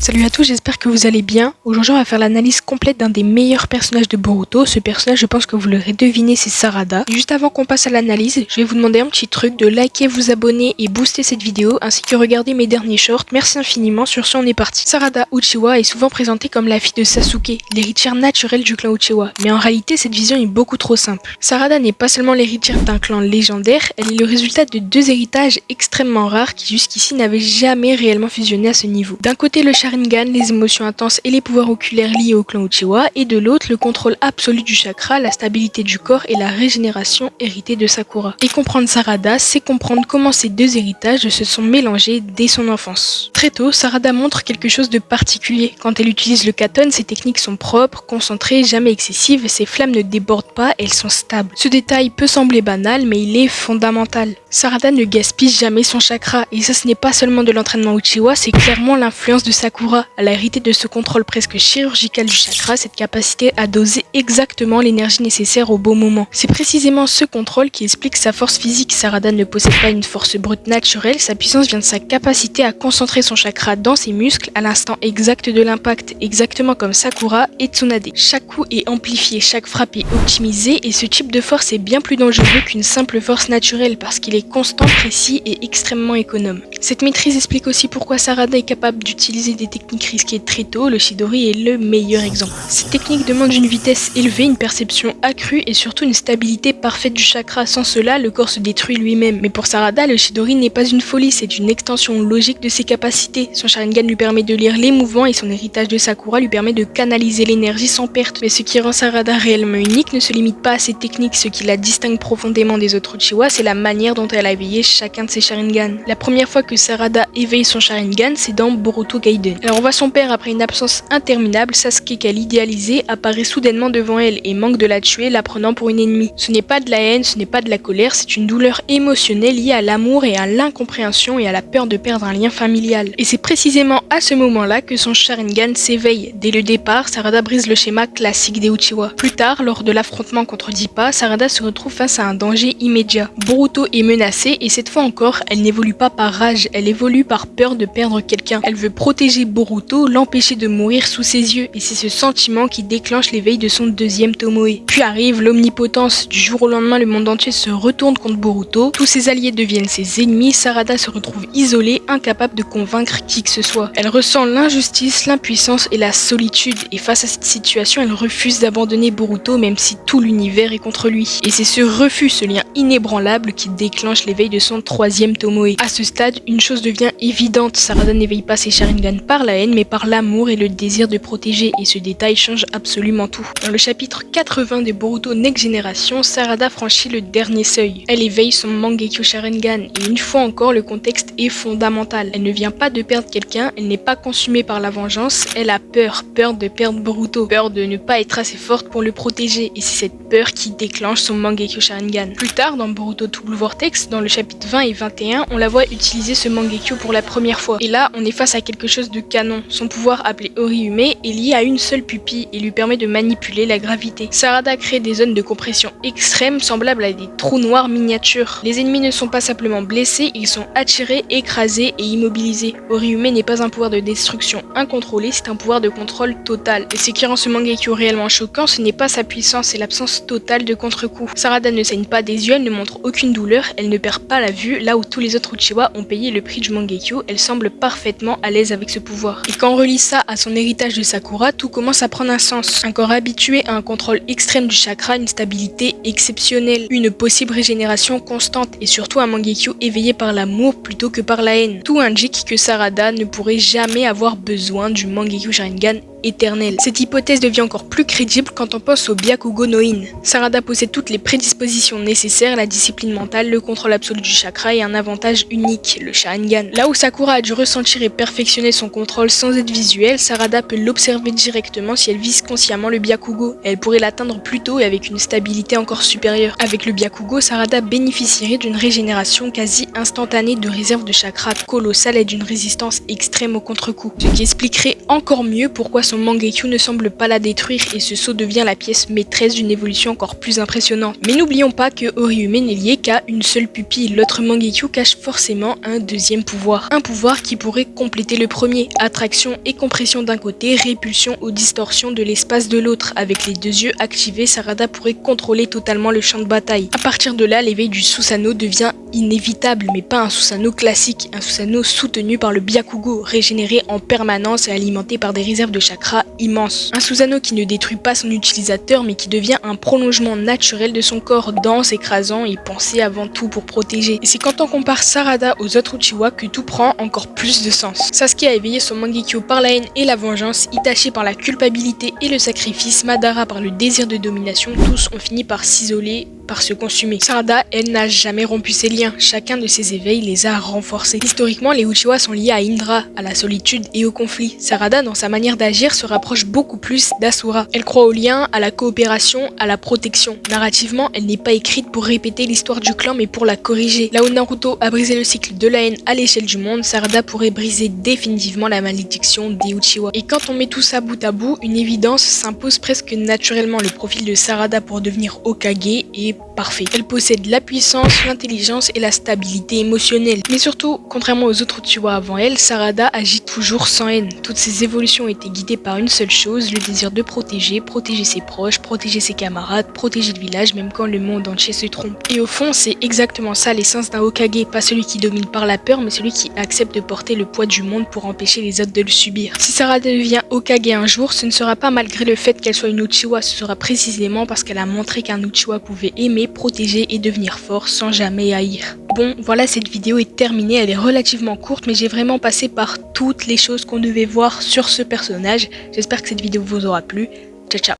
Salut à tous, j'espère que vous allez bien. Aujourd'hui on va faire l'analyse complète d'un des meilleurs personnages de Boruto. Ce personnage, je pense que vous l'aurez deviné, c'est Sarada. Et juste avant qu'on passe à l'analyse, je vais vous demander un petit truc de liker, vous abonner et booster cette vidéo, ainsi que regarder mes derniers shorts. Merci infiniment, sur ce on est parti. Sarada Uchiwa est souvent présentée comme la fille de Sasuke, l'héritière naturelle du clan Uchiwa. Mais en réalité, cette vision est beaucoup trop simple. Sarada n'est pas seulement l'héritière d'un clan légendaire, elle est le résultat de deux héritages extrêmement rares qui jusqu'ici n'avaient jamais réellement fusionné à ce niveau. D'un côté le Sharingan, les émotions intenses et les pouvoirs oculaires liés au clan Uchiwa, et de l'autre le contrôle absolu du chakra, la stabilité du corps et la régénération héritée de Sakura. Et comprendre Sarada, c'est comprendre comment ces deux héritages se sont mélangés dès son enfance. Très tôt, Sarada montre quelque chose de particulier. Quand elle utilise le Katon, ses techniques sont propres, concentrées, jamais excessives, ses flammes ne débordent pas, elles sont stables. Ce détail peut sembler banal, mais il est fondamental. Sarada ne gaspille jamais son chakra, et ça ce n'est pas seulement de l'entraînement Uchiwa, c'est clairement l'influence de Sakura. Elle a hérité de ce contrôle presque chirurgical du chakra, cette capacité à doser exactement l'énergie nécessaire au bon moment. C'est précisément ce contrôle qui explique sa force physique. Sarada ne possède pas une force brute naturelle, sa puissance vient de sa capacité à concentrer son chakra dans ses muscles à l'instant exact de l'impact, exactement comme Sakura et Tsunade. Chaque coup est amplifié, chaque frappe est optimisée, et ce type de force est bien plus dangereux qu'une simple force naturelle parce qu'il est constant, précis et extrêmement économe. Cette maîtrise explique aussi pourquoi Sarada est capable d'utiliser des techniques risquées très tôt. Le Chidori est le meilleur exemple. Cette technique demande une vitesse élevée, une perception accrue et surtout une stabilité parfaite du chakra. Sans cela, le corps se détruit lui-même. Mais pour Sarada, le Chidori n'est pas une folie, c'est une extension logique de ses capacités. Son Sharingan lui permet de lire les mouvements et son héritage de Sakura lui permet de canaliser l'énergie sans perte. Mais ce qui rend Sarada réellement unique ne se limite pas à ses techniques. Ce qui la distingue profondément des autres Uchiwa, c'est la manière dont elle a éveillé chacun de ses Sharingan. La première fois que Sarada éveille son Sharingan, c'est dans Boruto Gaiden. Alors on voit son père, après une absence interminable, Sasuke qu'elle idéalisait, apparaît soudainement devant elle et manque de la tuer, la prenant pour une ennemie. Ce n'est pas de la haine, ce n'est pas de la colère, c'est une douleur émotionnelle liée à l'amour et à l'incompréhension et à la peur de perdre un lien familial. Et c'est précisément à ce moment-là que son Sharingan s'éveille. Dès le départ, Sarada brise le schéma classique des Uchiwa. Plus tard, lors de l'affrontement contre Dippa, Sarada se retrouve face à un danger immédiat. Boruto est menacé et cette fois encore, elle n'évolue pas par rage, elle évolue par peur de perdre quelqu'un. Elle veut protéger Boruto, l'empêcher de mourir sous ses yeux, et c'est ce sentiment qui déclenche l'éveil de son deuxième Tomoe. Puis arrive l'omnipotence. Du jour au lendemain, le monde entier se retourne contre Boruto, tous ses alliés deviennent ses ennemis, Sarada se retrouve isolée, incapable de convaincre qui que ce soit. Elle ressent l'injustice, l'impuissance et la solitude, et face à cette situation, elle refuse d'abandonner Boruto même si tout l'univers est contre lui. Et c'est ce refus, ce lien inébranlable qui déclenche l'éveil de son troisième Tomoe. À ce stade, une chose devient évidente, Sarada n'éveille pas ses Sharingan par la haine mais par l'amour et le désir de protéger, et ce détail change absolument tout. Dans le chapitre 80 de Boruto Next Generation, Sarada franchit le dernier seuil. Elle éveille son Mangekyo Sharingan, et une fois encore le contexte est fondamental. Elle ne vient pas de perdre quelqu'un, elle n'est pas consumée par la vengeance, elle a peur de perdre Boruto, peur de ne pas être assez forte pour le protéger, et c'est cette peur qui déclenche son Mangekyo Sharingan. Plus tard dans Boruto Double Vortex, dans le chapitre 20 et 21, on la voit utiliser ce Mangekyo pour la première fois. Et là, on est face à quelque chose de canon. Son pouvoir, appelé Oriume, est lié à une seule pupille et lui permet de manipuler la gravité. Sarada crée des zones de compression extrêmes semblables à des trous noirs miniatures. Les ennemis ne sont pas simplement blessés, ils sont attirés, écrasés et immobilisés. Oriume n'est pas un pouvoir de destruction incontrôlée, c'est un pouvoir de contrôle total. Et ce qui rend ce Mangekyo réellement choquant, ce n'est pas sa puissance, c'est l'absence totale de contre-coup. Sarada ne saigne pas des yeux, elle ne montre aucune douleur, elle ne perd pas la vue, là où tous les autres Uchiwa ont payé le prix du Mangekyo, elle semble parfaitement à l'aise avec ce pouvoir. Et quand on relie ça à son héritage de Sakura, tout commence à prendre un sens. Un corps habitué à un contrôle extrême du chakra, une stabilité exceptionnelle, une possible régénération constante et surtout un Mangekyo éveillé par l'amour plutôt que par la haine. Tout indique que Sarada ne pourrait jamais avoir besoin du Mangekyo Sharingan éternel. Cette hypothèse devient encore plus crédible quand on pense au Byakugo no In. Sarada possède toutes les prédispositions nécessaires, la discipline mentale, le contrôle absolu du chakra et un avantage unique, le Sharingan. Là où Sakura a dû ressentir et perfectionner son contrôle sans être visuel, Sarada peut l'observer directement si elle vise consciemment le Byakugo. Elle pourrait l'atteindre plus tôt et avec une stabilité encore supérieure. Avec le Byakugo, Sarada bénéficierait d'une régénération quasi instantanée de réserve de chakra colossale et d'une résistance extrême au contre-coup. Ce qui expliquerait encore mieux pourquoi son Mangekyo ne semble pas la détruire et ce saut devient la pièce maîtresse d'une évolution encore plus impressionnante. Mais n'oublions pas que Orihime n'est lié qu'à une seule pupille, l'autre Mangekyo cache forcément un deuxième pouvoir. Un pouvoir qui pourrait compléter le premier, attraction et compression d'un côté, répulsion ou distorsion de l'espace de l'autre. Avec les deux yeux activés, Sarada pourrait contrôler totalement le champ de bataille. À partir de là, l'éveil du Susanoo devient inévitable, mais pas un Susanoo classique, un Susanoo soutenu par le Byakugo, régénéré en permanence et alimenté par des réserves de chakra immenses. Un Susanoo qui ne détruit pas son utilisateur, mais qui devient un prolongement naturel de son corps, dense, écrasant et pensé avant tout pour protéger. Et c'est quand on compare Sarada aux autres Uchiwa que tout prend encore plus de sens. Sasuke a éveillé son Mangekyo par la haine et la vengeance, Itachi par la culpabilité et le sacrifice, Madara par le désir de domination, tous ont fini par s'isoler, par se consumer. Sarada, elle, n'a jamais rompu ses liens, chacun de ses éveils les a renforcés. Historiquement, les Uchiwa sont liés à Indra, à la solitude et au conflit. Sarada, dans sa manière d'agir, se rapproche beaucoup plus d'Asura. Elle croit au lien, à la coopération, à la protection. Narrativement, elle n'est pas écrite pour répéter l'histoire du clan, mais pour la corriger. Là où Naruto a brisé le cycle de la haine à l'échelle du monde, Sarada pourrait briser définitivement la malédiction des Uchiwa. Et quand on met tout ça bout à bout, une évidence s'impose presque naturellement. Le profil de Sarada pour devenir Hokage est parfait. Elle possède la puissance, l'intelligence et la stabilité émotionnelle. Mais surtout, contrairement aux autres Uchiwa avant elle, Sarada agit toujours sans haine. Toutes ses évolutions étaient guidées par une seule chose, le désir de protéger ses proches, protéger ses camarades, protéger le village, même quand le monde entier se trompe. Et au fond, c'est exactement ça l'essence d'un Hokage, pas celui qui domine par la peur, mais celui qui accepte de porter le poids du monde pour empêcher les autres de le subir. Si Sarada devient Hokage un jour, ce ne sera pas malgré le fait qu'elle soit une Uchiwa, ce sera précisément parce qu'elle a montré qu'un Uchiwa pouvait aimer, protéger et devenir fort sans jamais haïr. Bon, voilà, cette vidéo est terminée, elle est relativement courte, mais j'ai vraiment passé par toutes les choses qu'on devait voir sur ce personnage. J'espère que cette vidéo vous aura plu. Ciao ciao.